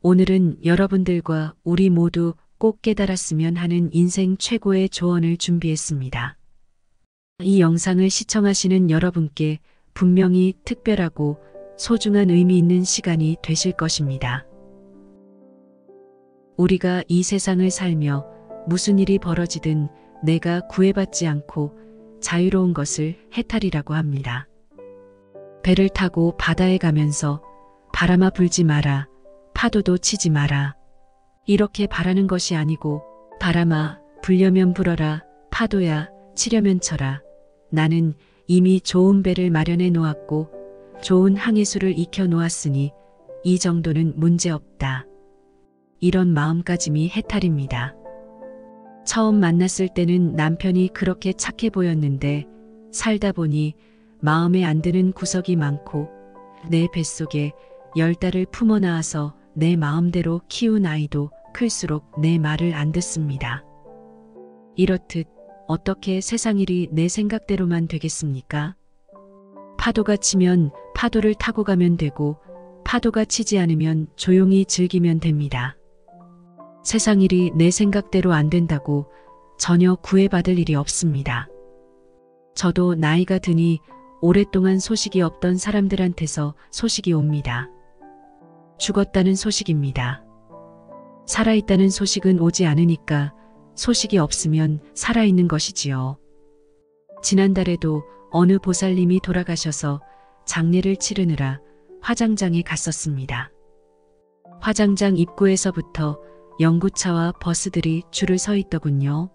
오늘은 여러분들과 우리 모두 꼭 깨달았으면 하는 인생 최고의 조언을 준비했습니다. 이 영상을 시청하시는 여러분께 분명히 특별하고 소중한 의미 있는 시간이 되실 것입니다. 우리가 이 세상을 살며 무슨 일이 벌어지든 내가 구애받지 않고 자유로운 것을 해탈이라고 합니다. 배를 타고 바다에 가면서 바람아 불지 마라, 파도도 치지 마라. 이렇게 바라는 것이 아니고 바람아 불려면 불어라, 파도야 치려면 쳐라. 나는 이미 좋은 배를 마련해 놓았고 좋은 항해수를 익혀 놓았으니 이 정도는 문제없다. 이런 마음가짐이 해탈입니다. 처음 만났을 때는 남편이 그렇게 착해 보였는데 살다 보니 마음에 안 드는 구석이 많고 내 뱃속에 10달을 품어 낳아서 내 마음대로 키운 아이도 클수록 내 말을 안 듣습니다. 이렇듯 어떻게 세상 일이 내 생각대로만 되겠습니까? 파도가 치면 파도를 타고 가면 되고 파도가 치지 않으면 조용히 즐기면 됩니다. 세상 일이 내 생각대로 안 된다고 전혀 구애받을 일이 없습니다. 저도 나이가 드니 오랫동안 소식이 없던 사람들한테서 소식이 옵니다. 죽었다는 소식입니다. 살아있다는 소식은 오지 않으니까 소식이 없으면 살아있는 것이지요. 지난달에도 어느 보살님이 돌아가셔서 장례를 치르느라 화장장에 갔었습니다. 화장장 입구에서부터 연구차와 버스들이 줄을 서 있더군요.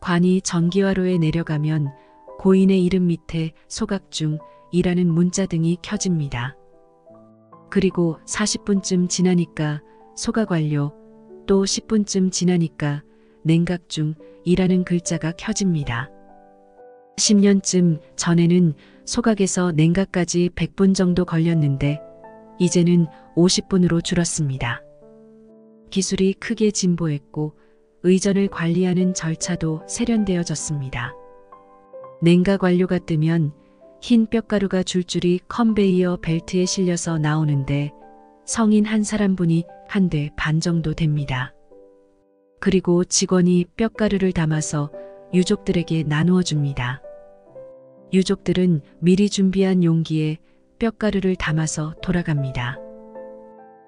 관이 전기화로에 내려가면 고인의 이름 밑에 소각중이라는 문자등이 켜집니다. 그리고 40분쯤 지나니까 소각 완료, 또 10분쯤 지나니까 냉각중이라는 글자가 켜집니다. 10년쯤 전에는 소각에서 냉각까지 100분 정도 걸렸는데 이제는 50분으로 줄었습니다. 기술이 크게 진보했고 의전을 관리하는 절차도 세련되어졌습니다. 냉각 완료가 뜨면 흰 뼈가루가 줄줄이 컨베이어 벨트에 실려서 나오는데 성인 한 사람분이 한 대 반 정도 됩니다. 그리고 직원이 뼈가루를 담아서 유족들에게 나누어 줍니다. 유족들은 미리 준비한 용기에 뼈가루를 담아서 돌아갑니다.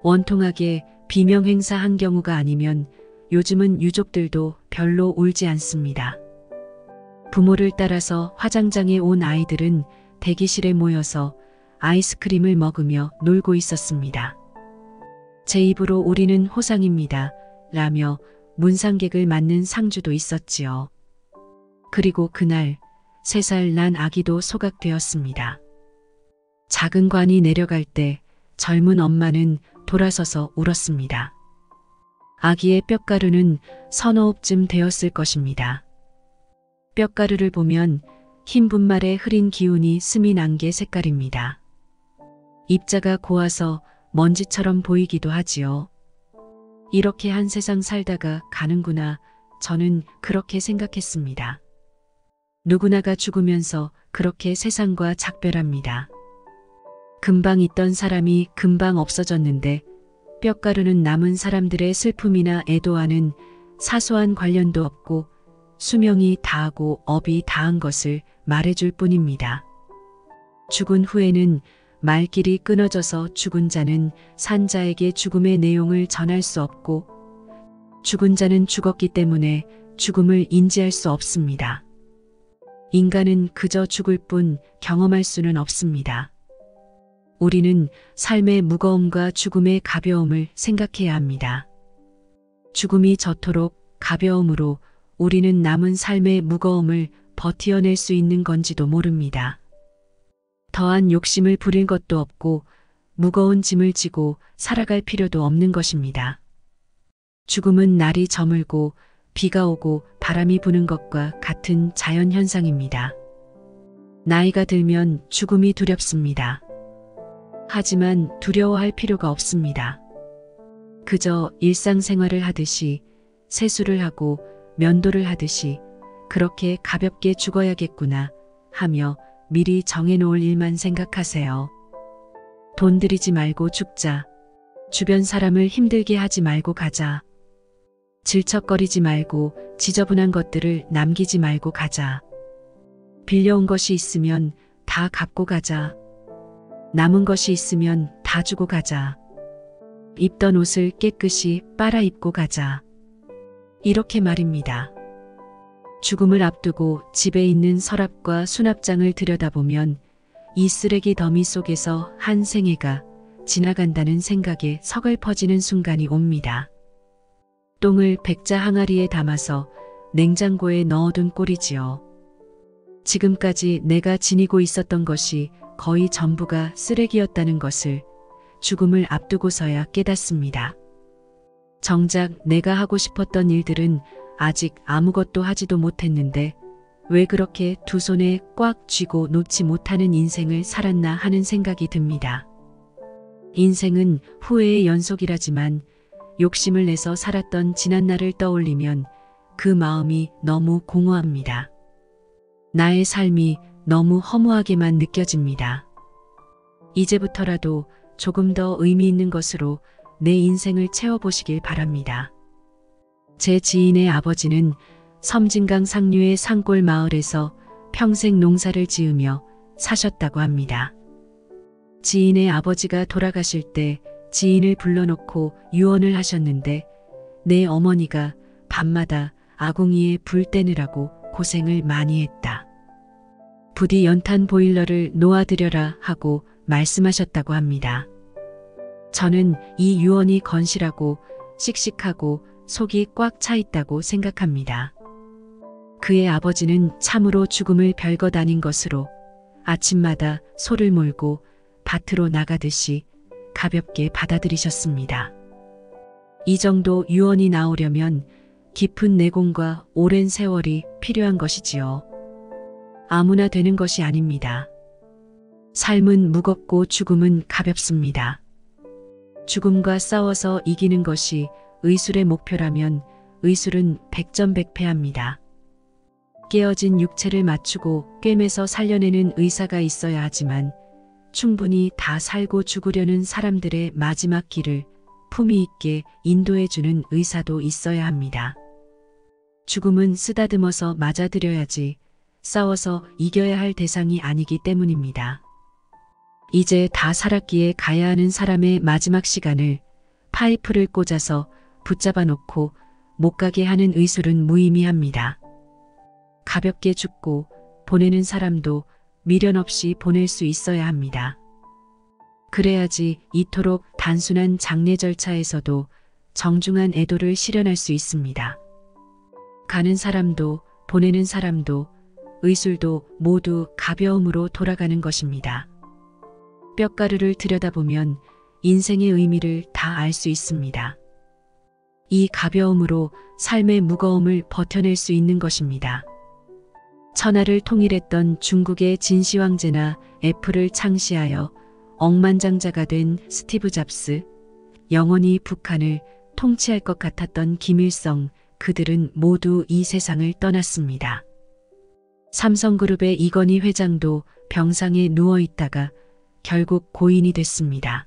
원통하게 비명 행사한 경우가 아니면 요즘은 유족들도 별로 울지 않습니다. 부모를 따라서 화장장에 온 아이들은 대기실에 모여서 아이스크림을 먹으며 놀고 있었습니다. 제 입으로 우리는 호상입니다. 라며 문상객을 맞는 상주도 있었지요. 그리고 그날 3살 난 아기도 소각되었습니다. 작은 관이 내려갈 때 젊은 엄마는 돌아서서 울었습니다. 아기의 뼈가루는 서너 옵쯤 되었을 것입니다. 뼈가루를 보면 흰 분말에 흐린 기운이 스민 안개 색깔입니다. 입자가 고와서 먼지처럼 보이기도 하지요. 이렇게 한 세상 살다가 가는구나. 저는 그렇게 생각했습니다. 누구나가 죽으면서 그렇게 세상과 작별합니다. 금방 있던 사람이 금방 없어졌는데 뼈가루는 남은 사람들의 슬픔이나 애도와는 사소한 관련도 없고 수명이 다하고 업이 다한 것을 말해줄 뿐입니다. 죽은 후에는 말길이 끊어져서 죽은 자는 산 자에게 죽음의 내용을 전할 수 없고 죽은 자는 죽었기 때문에 죽음을 인지할 수 없습니다. 인간은 그저 죽을 뿐 경험할 수는 없습니다. 우리는 삶의 무거움과 죽음의 가벼움을 생각해야 합니다. 죽음이 저토록 가벼움으로 우리는 남은 삶의 무거움을 버티어낼 수 있는 건지도 모릅니다. 더한 욕심을 부릴 것도 없고 무거운 짐을 지고 살아갈 필요도 없는 것입니다. 죽음은 날이 저물고 비가 오고 바람이 부는 것과 같은 자연현상입니다. 나이가 들면 죽음이 두렵습니다. 하지만 두려워할 필요가 없습니다. 그저 일상생활을 하듯이 세수를 하고 면도를 하듯이 그렇게 가볍게 죽어야겠구나 하며 미리 정해놓을 일만 생각하세요. 돈 들이지 말고 죽자. 주변 사람을 힘들게 하지 말고 가자. 질척거리지 말고 지저분한 것들을 남기지 말고 가자. 빌려온 것이 있으면 다 갚고 가자. 남은 것이 있으면 다 주고 가자. 입던 옷을 깨끗이 빨아 입고 가자. 이렇게 말입니다. 죽음을 앞두고 집에 있는 서랍과 수납장을 들여다보면 이 쓰레기 더미 속에서 한 생애가 지나간다는 생각에 서글퍼지는 순간이 옵니다. 똥을 백자 항아리에 담아서 냉장고에 넣어둔 꼴이지요. 지금까지 내가 지니고 있었던 것이 거의 전부가 쓰레기였다는 것을 죽음을 앞두고서야 깨닫습니다. 정작 내가 하고 싶었던 일들은 아직 아무것도 하지도 못했는데 왜 그렇게 두 손에 꽉 쥐고 놓지 못하는 인생을 살았나 하는 생각이 듭니다. 인생은 후회의 연속이라지만 욕심을 내서 살았던 지난날을 떠올리면 그 마음이 너무 공허합니다. 나의 삶이 너무 허무하게만 느껴집니다. 이제부터라도 조금 더 의미 있는 것으로 내 인생을 채워보시길 바랍니다. 제 지인의 아버지는 섬진강 상류의 산골 마을에서 평생 농사를 지으며 사셨다고 합니다. 지인의 아버지가 돌아가실 때 지인을 불러놓고 유언을 하셨는데 내 어머니가 밤마다 아궁이에 불 떼느라고 고생을 많이 했다. 부디 연탄 보일러를 놓아드려라 하고 말씀하셨다고 합니다. 저는 이 유언이 건실하고 씩씩하고 속이 꽉 차 있다고 생각합니다. 그의 아버지는 참으로 죽음을 별것 아닌 것으로 아침마다 소를 몰고 밭으로 나가듯이 가볍게 받아들이셨습니다. 이 정도 유언이 나오려면 깊은 내공과 오랜 세월이 필요한 것이지요. 아무나 되는 것이 아닙니다. 삶은 무겁고 죽음은 가볍습니다. 죽음과 싸워서 이기는 것이 의술의 목표라면 의술은 백전백패합니다. 깨어진 육체를 맞추고 꿰매서 살려내는 의사가 있어야 하지만 충분히 다 살고 죽으려는 사람들의 마지막 길을 품위 있게 인도해주는 의사도 있어야 합니다. 죽음은 쓰다듬어서 맞아들여야지 싸워서 이겨야 할 대상이 아니기 때문입니다. 이제 다 살았기에 가야 하는 사람의 마지막 시간을 파이프를 꽂아서 붙잡아 놓고 못 가게 하는 의술은 무의미합니다. 가볍게 죽고 보내는 사람도 미련 없이 보낼 수 있어야 합니다. 그래야지 이토록 단순한 장례 절차에서도 정중한 애도를 실현할 수 있습니다. 가는 사람도 보내는 사람도 의술도 모두 가벼움으로 돌아가는 것입니다. 뼈가루를 들여다보면 인생의 의미를 다 알 수 있습니다. 이 가벼움으로 삶의 무거움을 버텨낼 수 있는 것입니다. 천하를 통일했던 중국의 진시 황제나 애플을 창시하여 억만장자가 된 스티브 잡스, 영원히 북한을 통치할 것 같았던 김일성, 그들은 모두 이 세상을 떠났습니다. 삼성그룹의 이건희 회장도 병상에 누워 있다가 결국 고인이 됐습니다.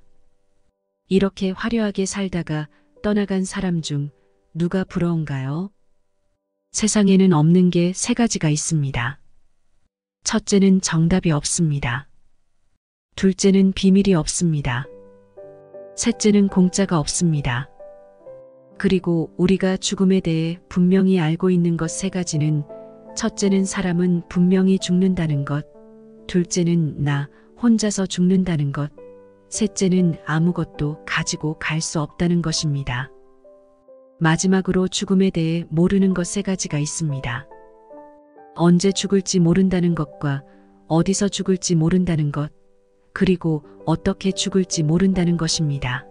이렇게 화려하게 살다가 떠나간 사람 중 누가 부러운가요? 세상에는 없는 게 세 가지가 있습니다. 첫째는 정답이 없습니다. 둘째는 비밀이 없습니다. 셋째는 공짜가 없습니다. 그리고 우리가 죽음에 대해 분명히 알고 있는 것 세 가지는 첫째는 사람은 분명히 죽는다는 것, 둘째는 나 혼자서 죽는다는 것, 셋째는 아무것도 가지고 갈 수 없다는 것입니다. 마지막으로 죽음에 대해 모르는 것 세 가지가 있습니다. 언제 죽을지 모른다는 것과 어디서 죽을지 모른다는 것, 그리고 어떻게 죽을지 모른다는 것입니다.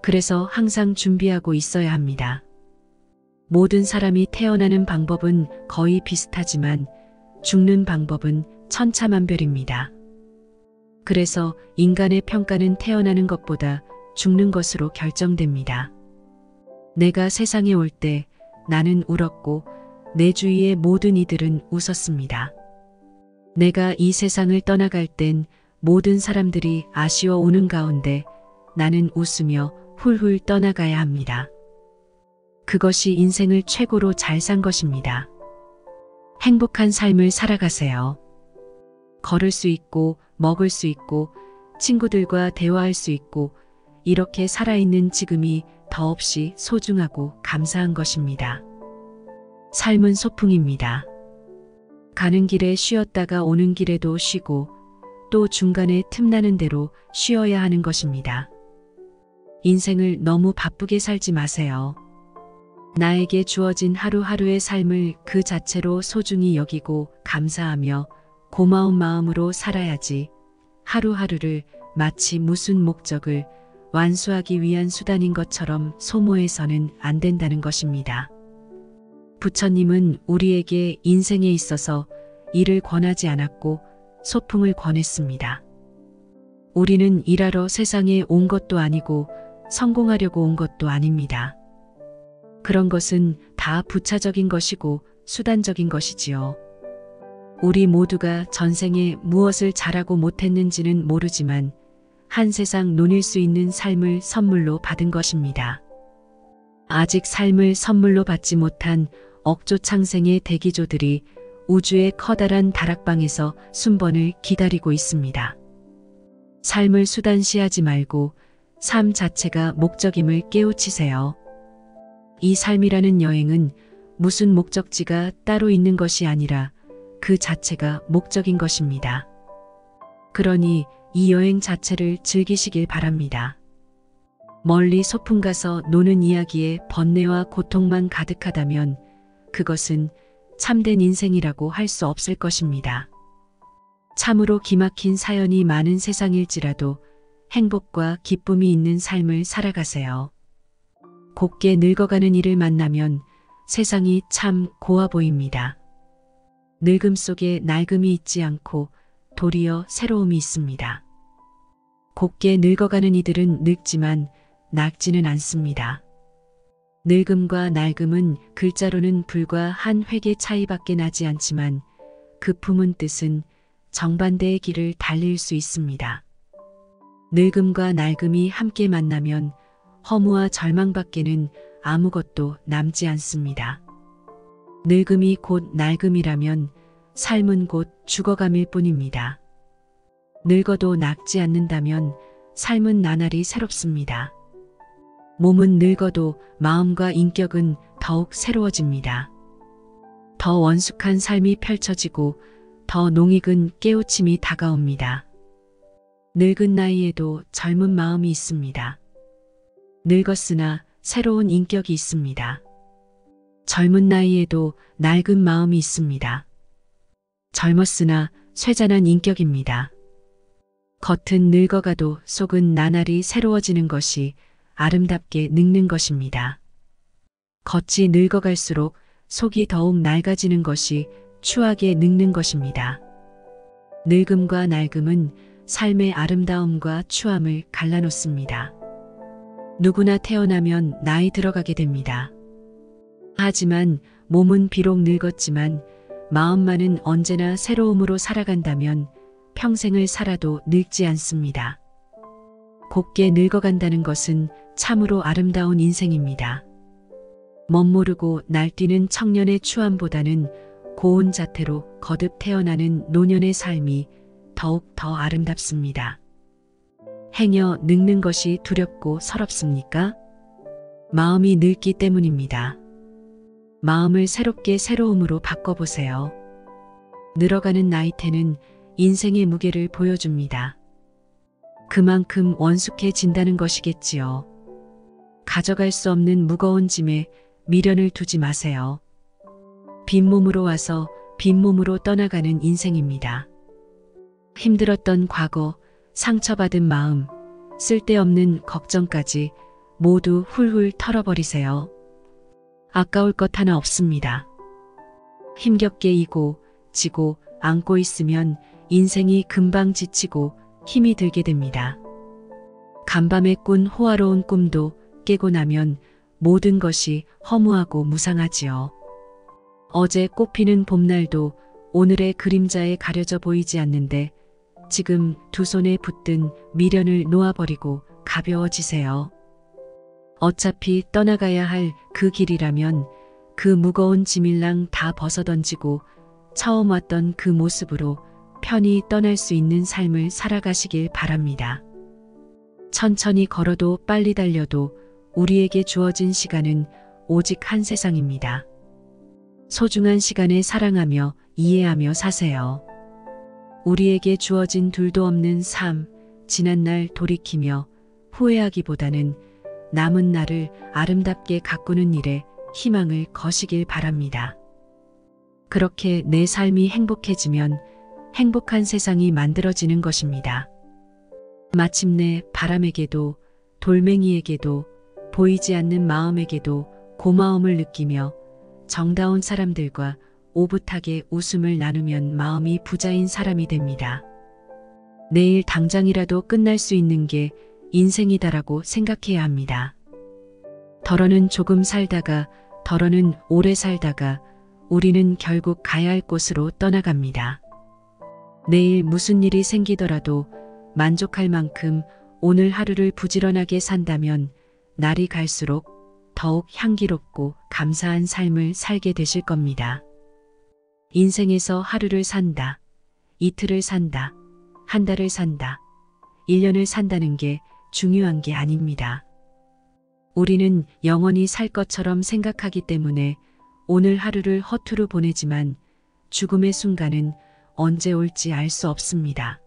그래서 항상 준비하고 있어야 합니다. 모든 사람이 태어나는 방법은 거의 비슷하지만 죽는 방법은 천차만별입니다. 그래서 인간의 평가는 태어나는 것보다 죽는 것으로 결정됩니다. 내가 세상에 올 때 나는 울었고 내 주위의 모든 이들은 웃었습니다. 내가 이 세상을 떠나갈 땐 모든 사람들이 아쉬워 우는 가운데 나는 웃으며 훌훌 떠나가야 합니다. 그것이 인생을 최고로 잘 산 것입니다. 행복한 삶을 살아가세요. 걸을 수 있고, 먹을 수 있고, 친구들과 대화할 수 있고, 이렇게 살아있는 지금이 더없이 소중하고 감사한 것입니다. 삶은 소풍입니다. 가는 길에 쉬었다가 오는 길에도 쉬고, 또 중간에 틈나는 대로 쉬어야 하는 것입니다. 인생을 너무 바쁘게 살지 마세요. 나에게 주어진 하루하루의 삶을 그 자체로 소중히 여기고 감사하며 고마운 마음으로 살아야지, 하루하루를 마치 무슨 목적을 완수하기 위한 수단인 것처럼 소모해서는 안 된다는 것입니다. 부처님은 우리에게 인생에 있어서 일을 권하지 않았고 소풍을 권했습니다. 우리는 일하러 세상에 온 것도 아니고 성공하려고 온 것도 아닙니다. 그런 것은 다 부차적인 것이고 수단적인 것이지요. 우리 모두가 전생에 무엇을 잘하고 못했는지는 모르지만 한 세상 논일 수 있는 삶을 선물로 받은 것입니다. 아직 삶을 선물로 받지 못한 억조창생의 대기조들이 우주의 커다란 다락방에서 순번을 기다리고 있습니다. 삶을 수단시하지 말고 삶 자체가 목적임을 깨우치세요. 이 삶이라는 여행은 무슨 목적지가 따로 있는 것이 아니라 그 자체가 목적인 것입니다. 그러니 이 여행 자체를 즐기시길 바랍니다. 멀리 소풍 가서 노는 이야기에 번뇌와 고통만 가득하다면 그것은 참된 인생이라고 할 수 없을 것입니다. 참으로 기막힌 사연이 많은 세상일지라도 행복과 기쁨이 있는 삶을 살아가세요. 곱게 늙어가는 이를 만나면 세상이 참 고와 보입니다. 늙음 속에 낡음이 있지 않고 도리어 새로움이 있습니다. 곱게 늙어가는 이들은 늙지만 낡지는 않습니다. 늙음과 낡음은 글자로는 불과 한 획의 차이밖에 나지 않지만 그 품은 뜻은 정반대의 길을 달릴 수 있습니다. 늙음과 낡음이 함께 만나면 허무와 절망밖에는 아무것도 남지 않습니다. 늙음이 곧 낡음이라면 삶은 곧 죽어감일 뿐입니다. 늙어도 늙지 않는다면 삶은 나날이 새롭습니다. 몸은 늙어도 마음과 인격은 더욱 새로워집니다. 더 원숙한 삶이 펼쳐지고 더 농익은 깨우침이 다가옵니다. 늙은 나이에도 젊은 마음이 있습니다. 늙었으나 새로운 인격이 있습니다. 젊은 나이에도 낡은 마음이 있습니다. 젊었으나 쇠잔한 인격입니다. 겉은 늙어가도 속은 나날이 새로워지는 것이 아름답게 늙는 것입니다. 겉이 늙어갈수록 속이 더욱 낡아지는 것이 추하게 늙는 것입니다. 늙음과 낡음은 삶의 아름다움과 추함을 갈라놓습니다. 누구나 태어나면 나이 들어가게 됩니다. 하지만 몸은 비록 늙었지만 마음만은 언제나 새로움으로 살아간다면 평생을 살아도 늙지 않습니다. 곱게 늙어간다는 것은 참으로 아름다운 인생입니다. 멋모르고 날뛰는 청년의 추함보다는 고운 자태로 거듭 태어나는 노년의 삶이 더욱 더 아름답습니다. 행여 늙는 것이 두렵고 서럽습니까? 마음이 늙기 때문입니다. 마음을 새롭게 새로움으로 바꿔보세요. 늘어가는 나이테는 인생의 무게를 보여줍니다. 그만큼 원숙해진다는 것이겠지요. 가져갈 수 없는 무거운 짐에 미련을 두지 마세요. 빈몸으로 와서 빈몸으로 떠나가는 인생입니다. 힘들었던 과거, 상처받은 마음, 쓸데없는 걱정까지 모두 훌훌 털어버리세요. 아까울 것 하나 없습니다. 힘겹게 이고 지고 안고 있으면 인생이 금방 지치고 힘이 들게 됩니다. 간밤에 꾼 호화로운 꿈도 깨고 나면 모든 것이 허무하고 무상하지요. 어제 꽃피는 봄날도 오늘의 그림자에 가려져 보이지 않는데 지금 두 손에 붙든 미련을 놓아버리고 가벼워지세요. 어차피 떠나가야 할 그 길이라면 그 무거운 짐일랑 다 벗어던지고 처음 왔던 그 모습으로 편히 떠날 수 있는 삶을 살아가시길 바랍니다. 천천히 걸어도 빨리 달려도 우리에게 주어진 시간은 오직 한 세상입니다. 소중한 시간에 사랑하며 이해하며 사세요. 우리에게 주어진 둘도 없는 삶, 지난날 돌이키며 후회하기보다는 남은 날을 아름답게 가꾸는 일에 희망을 거시길 바랍니다. 그렇게 내 삶이 행복해지면 행복한 세상이 만들어지는 것입니다. 마침내 바람에게도 돌멩이에게도 보이지 않는 마음에게도 고마움을 느끼며 정다운 사람들과 오붓하게 웃음을 나누면 마음이 부자인 사람이 됩니다. 내일 당장이라도 끝날 수 있는 게 인생이다라고 생각해야 합니다. 덜어는 조금 살다가 덜어는 오래 살다가 우리는 결국 가야 할 곳으로 떠나갑니다. 내일 무슨 일이 생기더라도 만족할 만큼 오늘 하루를 부지런하게 산다면 날이 갈수록 더욱 향기롭고 감사한 삶을 살게 되실 겁니다. 인생에서 하루를 산다, 이틀을 산다, 한 달을 산다, 1년을 산다는 게 중요한 게 아닙니다. 우리는 영원히 살 것처럼 생각하기 때문에 오늘 하루를 허투루 보내지만 죽음의 순간은 언제 올지 알 수 없습니다.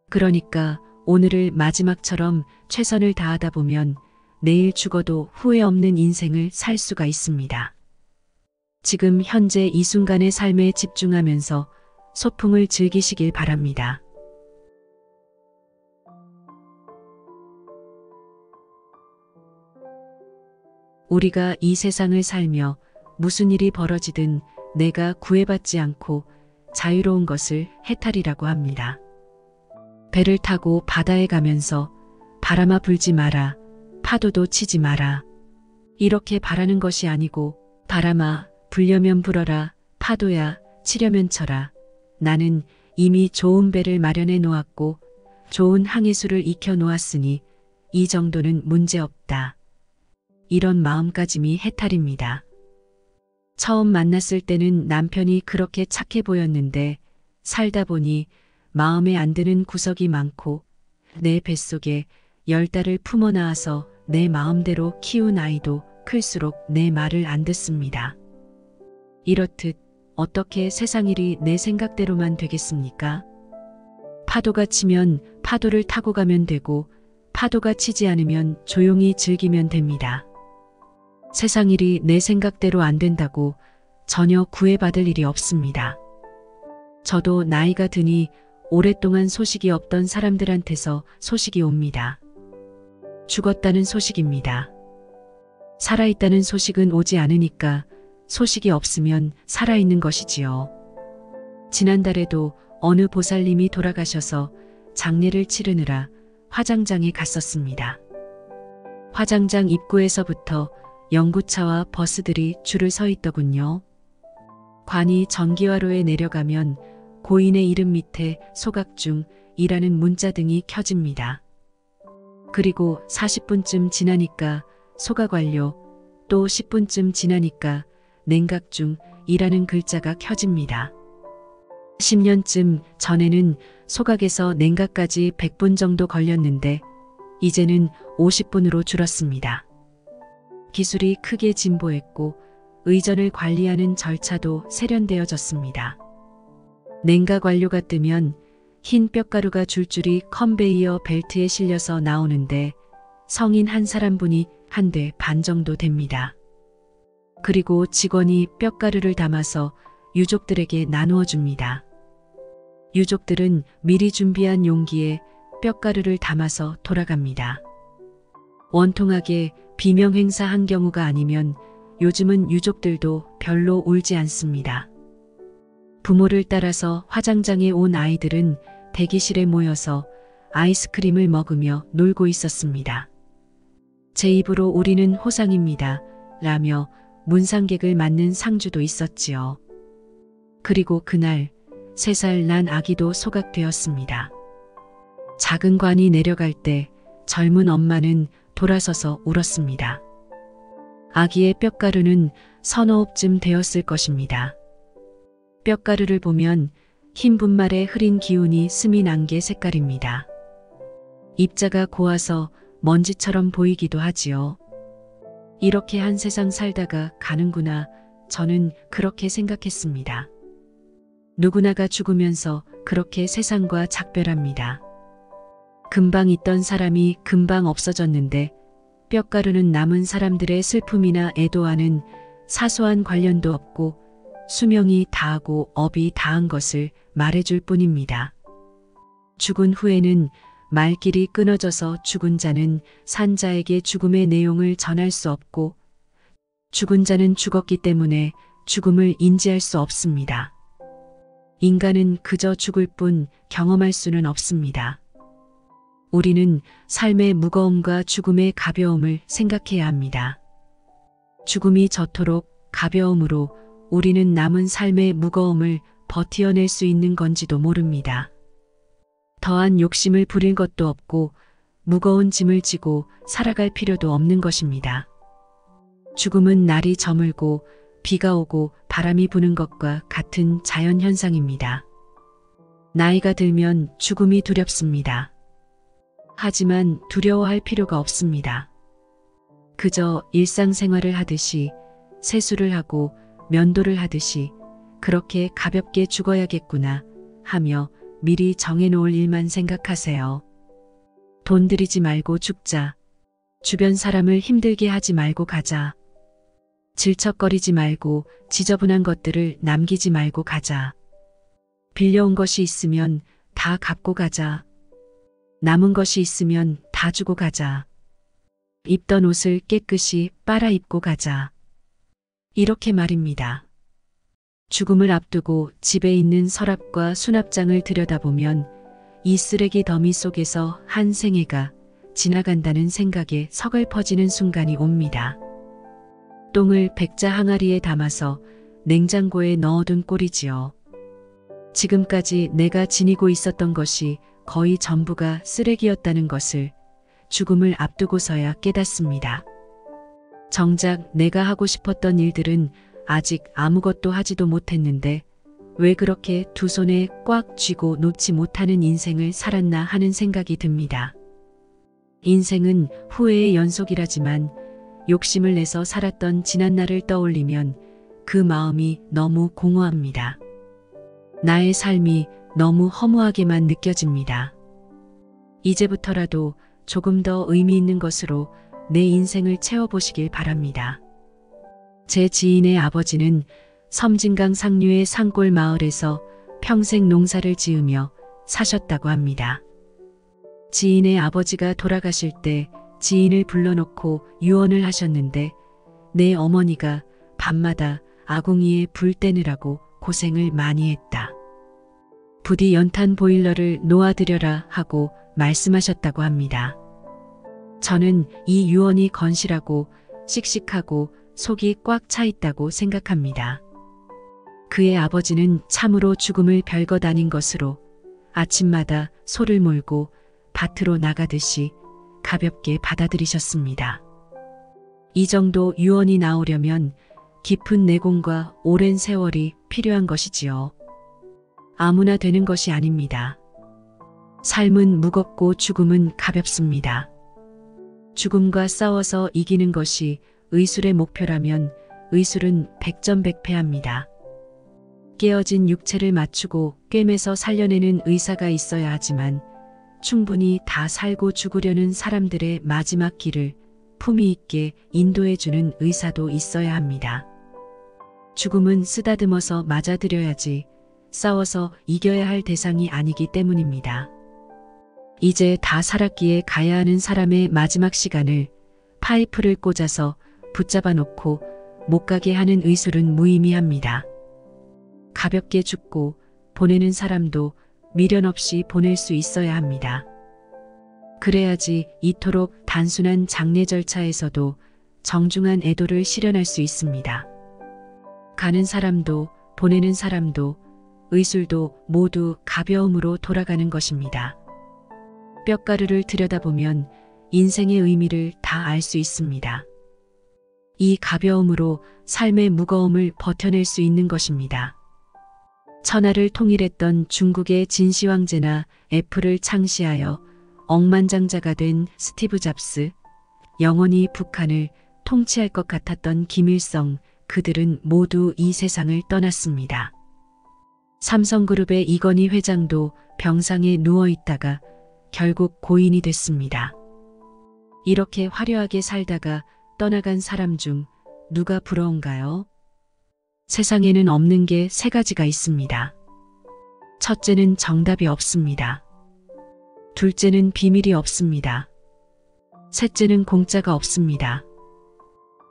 그러니까 오늘을 마지막처럼 최선을 다하다 보면 내일 죽어도 후회 없는 인생을 살 수가 있습니다. 지금 현재 이 순간의 삶에 집중하면서 소풍을 즐기시길 바랍니다. 우리가 이 세상을 살며 무슨 일이 벌어지든 내가 구애받지 않고 자유로운 것을 해탈이라고 합니다. 배를 타고 바다에 가면서 바람아 불지 마라, 파도도 치지 마라. 이렇게 바라는 것이 아니고 바람아 불려면 불어라, 파도야 치려면 쳐라. 나는 이미 좋은 배를 마련해 놓았고 좋은 항해수를 익혀 놓았으니 이 정도는 문제없다. 이런 마음가짐이 해탈입니다. 처음 만났을 때는 남편이 그렇게 착해 보였는데 살다 보니 마음에 안 드는 구석이 많고 내 뱃속에 10달을 품어 낳아서 내 마음대로 키운 아이도 클수록 내 말을 안 듣습니다. 이렇듯 어떻게 세상 일이 내 생각대로만 되겠습니까? 파도가 치면 파도를 타고 가면 되고 파도가 치지 않으면 조용히 즐기면 됩니다. 세상 일이 내 생각대로 안 된다고 전혀 구애받을 일이 없습니다. 저도 나이가 드니 오랫동안 소식이 없던 사람들한테서 소식이 옵니다. 죽었다는 소식입니다. 살아있다는 소식은 오지 않으니까 소식이 없으면 살아있는 것이지요. 지난달에도 어느 보살님이 돌아가셔서 장례를 치르느라 화장장에 갔었습니다. 화장장 입구에서부터 연구차와 버스들이 줄을 서 있더군요. 관이 전기화로에 내려가면 고인의 이름 밑에 소각중이라는 문자등이 켜집니다. 그리고 40분쯤 지나니까 소각 완료, 또 10분쯤 지나니까 냉각중이라는 글자가 켜집니다. 10년쯤 전에는 소각에서 냉각까지 100분 정도 걸렸는데 이제는 50분으로 줄었습니다. 기술이 크게 진보했고 의전을 관리하는 절차도 세련되어졌습니다. 냉각 완료가 뜨면 흰 뼈가루가 줄줄이 컨베이어 벨트에 실려서 나오는데 성인 한 사람분이 한 대 반 정도 됩니다. 그리고 직원이 뼈가루를 담아서 유족들에게 나누어 줍니다. 유족들은 미리 준비한 용기에 뼈가루를 담아서 돌아갑니다. 원통하게 비명 행사한 경우가 아니면 요즘은 유족들도 별로 울지 않습니다. 부모를 따라서 화장장에 온 아이들은 대기실에 모여서 아이스크림을 먹으며 놀고 있었습니다. 제 입으로 우리는 호상입니다. 라며 문상객을 맞는 상주도 있었지요. 그리고 그날 3살 난 아기도 소각되었습니다. 작은 관이 내려갈 때 젊은 엄마는 돌아서서 울었습니다. 아기의 뼈가루는 서너 옵쯤 되었을 것입니다. 뼈가루를 보면 흰 분말에 흐린 기운이 스민 안개 색깔입니다. 입자가 고와서 먼지처럼 보이기도 하지요. 이렇게 한 세상 살다가 가는구나. 저는 그렇게 생각했습니다. 누구나가 죽으면서 그렇게 세상과 작별합니다. 금방 있던 사람이 금방 없어졌는데 뼈가루는 남은 사람들의 슬픔이나 애도와는 사소한 관련도 없고 수명이 다하고 업이 다한 것을 말해줄 뿐입니다. 죽은 후에는 말길이 끊어져서 죽은 자는 산 자에게 죽음의 내용을 전할 수 없고 죽은 자는 죽었기 때문에 죽음을 인지할 수 없습니다. 인간은 그저 죽을 뿐 경험할 수는 없습니다. 우리는 삶의 무거움과 죽음의 가벼움을 생각해야 합니다. 죽음이 저토록 가벼움으로 우리는 남은 삶의 무거움을 버티어낼 수 있는 건지도 모릅니다. 더한 욕심을 부릴 것도 없고 무거운 짐을 지고 살아갈 필요도 없는 것입니다. 죽음은 날이 저물고 비가 오고 바람이 부는 것과 같은 자연현상입니다. 나이가 들면 죽음이 두렵습니다. 하지만 두려워할 필요가 없습니다. 그저 일상생활을 하듯이 세수를 하고 면도를 하듯이 그렇게 가볍게 죽어야겠구나 하며 미리 정해놓을 일만 생각하세요. 돈 들이지 말고 죽자. 주변 사람을 힘들게 하지 말고 가자. 질척거리지 말고 지저분한 것들을 남기지 말고 가자. 빌려온 것이 있으면 다 갚고 가자. 남은 것이 있으면 다 주고 가자. 입던 옷을 깨끗이 빨아 입고 가자. 이렇게 말입니다. 죽음을 앞두고 집에 있는 서랍과 수납장을 들여다보면 이 쓰레기 더미 속에서 한 생애가 지나간다는 생각에 서글퍼지는 순간이 옵니다. 똥을 백자 항아리에 담아서 냉장고에 넣어둔 꼴이지요. 지금까지 내가 지니고 있었던 것이 거의 전부가 쓰레기였다는 것을 죽음을 앞두고서야 깨닫습니다. 정작 내가 하고 싶었던 일들은 아직 아무것도 하지도 못했는데 왜 그렇게 두 손에 꽉 쥐고 놓지 못하는 인생을 살았나 하는 생각이 듭니다. 인생은 후회의 연속이라지만 욕심을 내서 살았던 지난날을 떠올리면 그 마음이 너무 공허합니다. 나의 삶이 너무 허무하게만 느껴집니다. 이제부터라도 조금 더 의미 있는 것으로 내 인생을 채워보시길 바랍니다. 제 지인의 아버지는 섬진강 상류의 산골 마을에서 평생 농사를 지으며 사셨다고 합니다. 지인의 아버지가 돌아가실 때 지인을 불러놓고 유언을 하셨는데 내 어머니가 밤마다 아궁이에 불 떼느라고 고생을 많이 했다. 부디 연탄 보일러를 놓아드려라 하고 말씀하셨다고 합니다. 저는 이 유언이 건실하고 씩씩하고 속이 꽉 차 있다고 생각합니다. 그의 아버지는 참으로 죽음을 별것 아닌 것으로 아침마다 소를 몰고 밭으로 나가듯이 가볍게 받아들이셨습니다. 이 정도 유언이 나오려면 깊은 내공과 오랜 세월이 필요한 것이지요. 아무나 되는 것이 아닙니다. 삶은 무겁고 죽음은 가볍습니다. 죽음과 싸워서 이기는 것이 의술의 목표라면 의술은 백전백패합니다. 깨어진 육체를 맞추고 꿰매서 살려내는 의사가 있어야 하지만 충분히 다 살고 죽으려는 사람들의 마지막 길을 품위 있게 인도해주는 의사도 있어야 합니다. 죽음은 쓰다듬어서 맞아들여야지 싸워서 이겨야 할 대상이 아니기 때문입니다. 이제 다 살았기에 가야 하는 사람의 마지막 시간을 파이프를 꽂아서 붙잡아 놓고 못 가게 하는 의술은 무의미합니다. 가볍게 죽고 보내는 사람도 미련 없이 보낼 수 있어야 합니다. 그래야지 이토록 단순한 장례 절차에서도 정중한 애도를 실현할 수 있습니다. 가는 사람도 보내는 사람도 의술도 모두 가벼움으로 돌아가는 것입니다. 뼈가루를 들여다보면 인생의 의미를 다 알 수 있습니다. 이 가벼움으로 삶의 무거움을 버텨낼 수 있는 것입니다. 천하를 통일했던 중국의 진시 황제나 애플을 창시하여 억만장자가 된 스티브 잡스, 영원히 북한을 통치할 것 같았던 김일성, 그들은 모두 이 세상을 떠났습니다. 삼성그룹의 이건희 회장도 병상에 누워 있다가 결국 고인이 됐습니다. 이렇게 화려하게 살다가 떠나간 사람 중 누가 부러운가요? 세상에는 없는 게 세 가지가 있습니다. 첫째는 정답이 없습니다. 둘째는 비밀이 없습니다. 셋째는 공짜가 없습니다.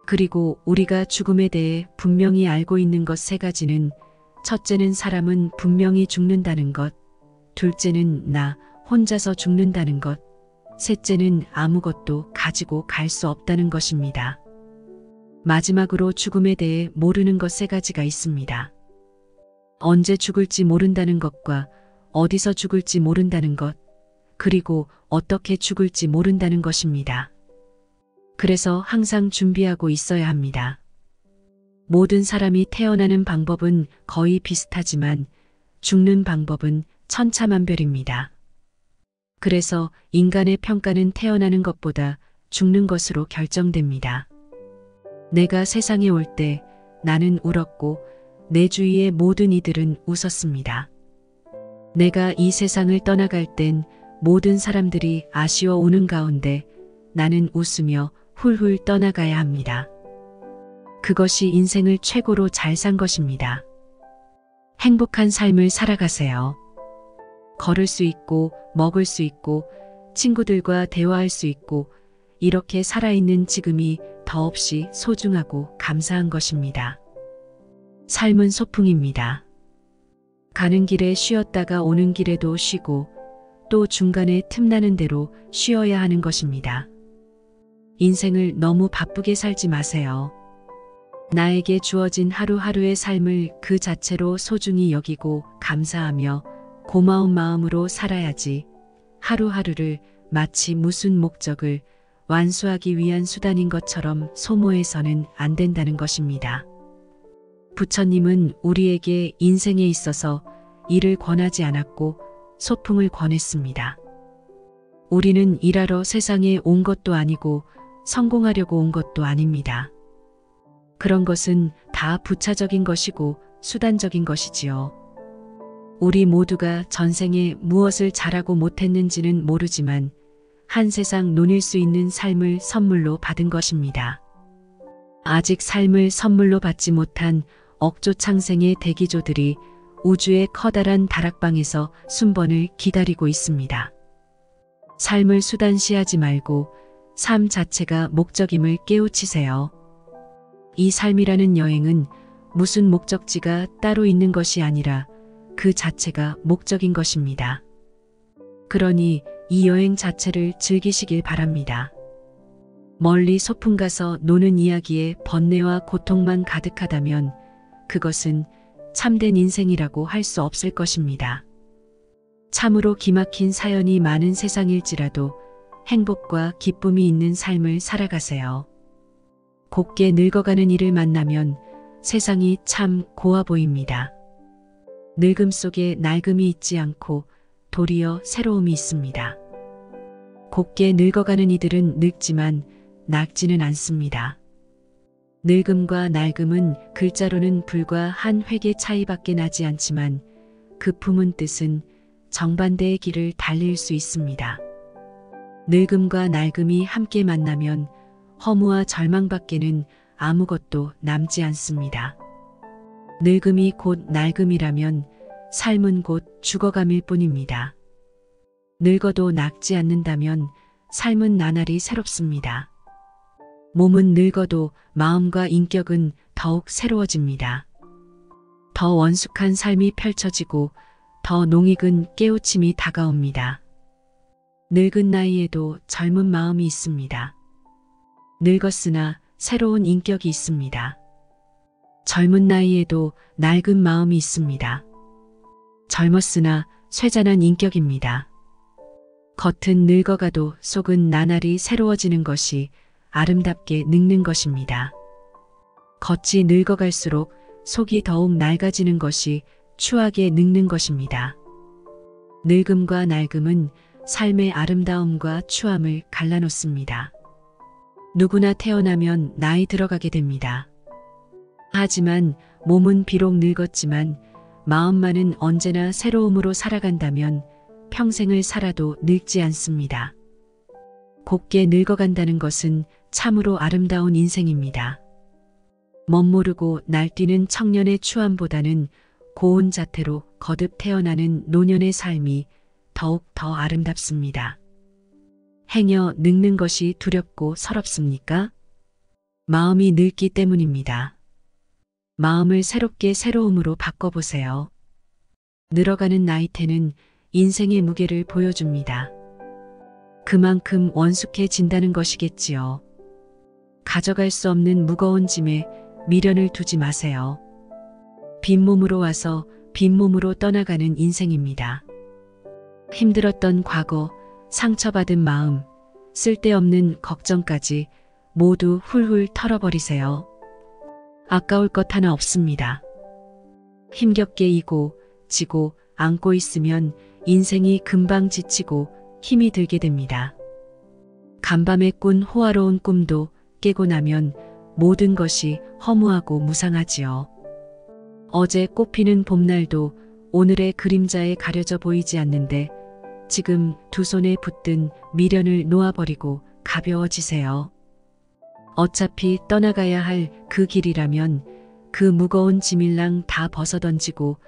그리고 우리가 죽음에 대해 분명히 알고 있는 것 세 가지는 첫째는 사람은 분명히 죽는다는 것, 둘째는 나 혼자서 죽는다는 것, 셋째는 아무것도 가지고 갈 수 없다는 것입니다. 마지막으로 죽음에 대해 모르는 것 세 가지가 있습니다. 언제 죽을지 모른다는 것과 어디서 죽을지 모른다는 것, 그리고 어떻게 죽을지 모른다는 것입니다. 그래서 항상 준비하고 있어야 합니다. 모든 사람이 태어나는 방법은 거의 비슷하지만 죽는 방법은 천차만별입니다. 그래서 인간의 평가는 태어나는 것보다 죽는 것으로 결정됩니다. 내가 세상에 올 때 나는 울었고 내 주위의 모든 이들은 웃었습니다. 내가 이 세상을 떠나갈 땐 모든 사람들이 아쉬워 우는 가운데 나는 웃으며 훌훌 떠나가야 합니다. 그것이 인생을 최고로 잘 산 것입니다. 행복한 삶을 살아가세요. 걸을 수 있고 먹을 수 있고 친구들과 대화할 수 있고 이렇게 살아있는 지금이 더없이 소중하고 감사한 것입니다. 삶은 소풍입니다. 가는 길에 쉬었다가 오는 길에도 쉬고 또 중간에 틈나는 대로 쉬어야 하는 것입니다. 인생을 너무 바쁘게 살지 마세요. 나에게 주어진 하루하루의 삶을 그 자체로 소중히 여기고 감사하며 고마운 마음으로 살아야지 하루하루를 마치 무슨 목적을 완수하기 위한 수단인 것처럼 소모해서는 안 된다는 것입니다. 부처님은 우리에게 인생에 있어서 일을 권하지 않았고 소풍을 권했습니다. 우리는 일하러 세상에 온 것도 아니고 성공하려고 온 것도 아닙니다. 그런 것은 다 부차적인 것이고 수단적인 것이지요. 우리 모두가 전생에 무엇을 잘하고 못했는지는 모르지만 한 세상 논일 수 있는 삶을 선물로 받은 것입니다. 아직 삶을 선물로 받지 못한 억조창생의 대기조들이 우주의 커다란 다락방에서 순번을 기다리고 있습니다. 삶을 수단시하지 말고 삶 자체가 목적임을 깨우치세요. 이 삶이라는 여행은 무슨 목적지가 따로 있는 것이 아니라 그 자체가 목적인 것입니다. 그러니 이 여행 자체를 즐기시길 바랍니다. 멀리 소풍 가서 노는 이야기에 번뇌와 고통만 가득하다면 그것은 참된 인생이라고 할 수 없을 것입니다. 참으로 기막힌 사연이 많은 세상일지라도 행복과 기쁨이 있는 삶을 살아가세요. 곱게 늙어가는 이를 만나면 세상이 참 고와 보입니다. 늙음 속에 낡음이 있지 않고 도리어 새로움이 있습니다. 곱게 늙어가는 이들은 늙지만 낡지는 않습니다. 늙음과 낡음은 글자로는 불과 한 획의 차이밖에 나지 않지만 그 품은 뜻은 정반대의 길을 달릴 수 있습니다. 늙음과 낡음이 함께 만나면 허무와 절망밖에는 아무것도 남지 않습니다. 늙음이 곧 낡음이라면 삶은 곧 죽어감일 뿐입니다. 늙어도 늙지 않는다면 삶은 나날이 새롭습니다. 몸은 늙어도 마음과 인격은 더욱 새로워집니다. 더 원숙한 삶이 펼쳐지고 더 농익은 깨우침이 다가옵니다. 늙은 나이에도 젊은 마음이 있습니다. 늙었으나 새로운 인격이 있습니다. 젊은 나이에도 낡은 마음이 있습니다. 젊었으나 쇠잔한 인격입니다. 겉은 늙어가도 속은 나날이 새로워지는 것이 아름답게 늙는 것입니다. 겉이 늙어갈수록 속이 더욱 낡아지는 것이 추하게 늙는 것입니다. 늙음과 낡음은 삶의 아름다움과 추함을 갈라놓습니다. 누구나 태어나면 나이 들어가게 됩니다. 하지만 몸은 비록 늙었지만 마음만은 언제나 새로움으로 살아간다면 평생을 살아도 늙지 않습니다. 곱게 늙어간다는 것은 참으로 아름다운 인생입니다. 멋모르고 날뛰는 청년의 추함보다는 고운 자태로 거듭 태어나는 노년의 삶이 더욱 더 아름답습니다. 행여 늙는 것이 두렵고 서럽습니까? 마음이 늙기 때문입니다. 마음을 새롭게 새로움으로 바꿔보세요. 늘어가는 나이테는 인생의 무게를 보여줍니다. 그만큼 원숙해진다는 것이겠지요. 가져갈 수 없는 무거운 짐에 미련을 두지 마세요. 빈몸으로 와서 빈몸으로 떠나가는 인생입니다. 힘들었던 과거, 상처받은 마음, 쓸데없는 걱정까지 모두 훌훌 털어버리세요. 아까울 것 하나 없습니다. 힘겹게 이고 지고 안고 있으면 인생이 금방 지치고 힘이 들게 됩니다. 간밤에 꾼 호화로운 꿈도 깨고 나면 모든 것이 허무하고 무상하지요. 어제 꽃피는 봄날도 오늘의 그림자에 가려져 보이지 않는데 지금 두 손에 붙든 미련을 놓아버리고 가벼워지세요. 어차피 떠나가야 할 그 길이라면 그 무거운 짐일랑 다 벗어던지고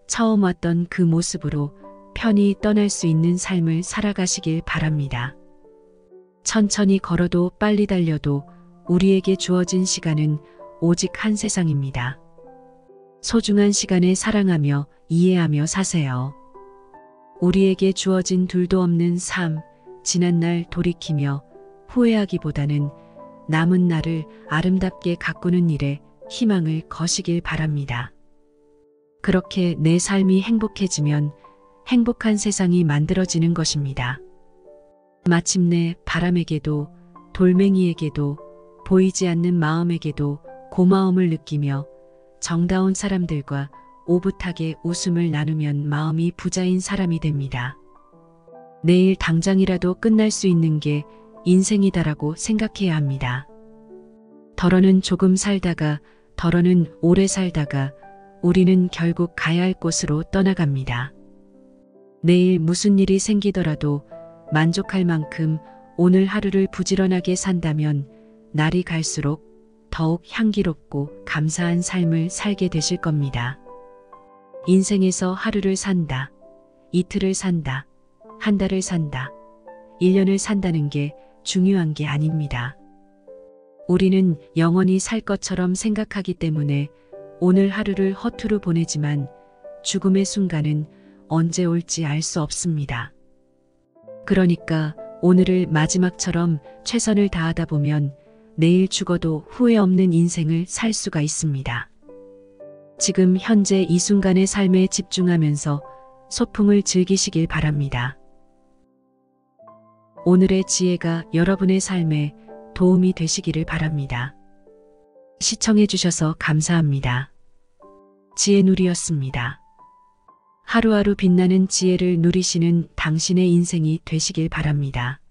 처음 왔던 그 모습으로 편히 떠날 수 있는 삶을 살아가시길 바랍니다. 천천히 걸어도 빨리 달려도 우리에게 주어진 시간은 오직 한 세상입니다. 소중한 시간에 사랑하며 이해하며 사세요. 우리에게 주어진 둘도 없는 삶, 지난날 돌이키며 후회하기보다는 남은 날을 아름답게 가꾸는 일에 희망을 거시길 바랍니다. 그렇게 내 삶이 행복해지면 행복한 세상이 만들어지는 것입니다. 마침내 바람에게도 돌멩이에게도 보이지 않는 마음에게도 고마움을 느끼며 정다운 사람들과 오붓하게 웃음을 나누면 마음이 부자인 사람이 됩니다. 내일 당장이라도 끝날 수 있는 게 인생이다라고 생각해야 합니다. 덜어는 조금 살다가 덜어는 오래 살다가 우리는 결국 가야 할 곳으로 떠나갑니다. 내일 무슨 일이 생기더라도 만족할 만큼 오늘 하루를 부지런하게 산다면 날이 갈수록 더욱 향기롭고 감사한 삶을 살게 되실 겁니다. 인생에서 하루를 산다, 이틀을 산다, 한 달을 산다, 1년을 산다는 게 중요한 게 아닙니다. 우리는 영원히 살 것처럼 생각하기 때문에 오늘 하루를 허투루 보내지만 죽음의 순간은 언제 올지 알 수 없습니다. 그러니까 오늘을 마지막처럼 최선을 다하다 보면 내일 죽어도 후회 없는 인생을 살 수가 있습니다. 지금 현재 이 순간의 삶에 집중하면서 소풍을 즐기시길 바랍니다. 오늘의 지혜가 여러분의 삶에 도움이 되시기를 바랍니다. 시청해 주셔서 감사합니다. 지혜누리였습니다. 하루하루 빛나는 지혜를 누리시는 당신의 인생이 되시길 바랍니다.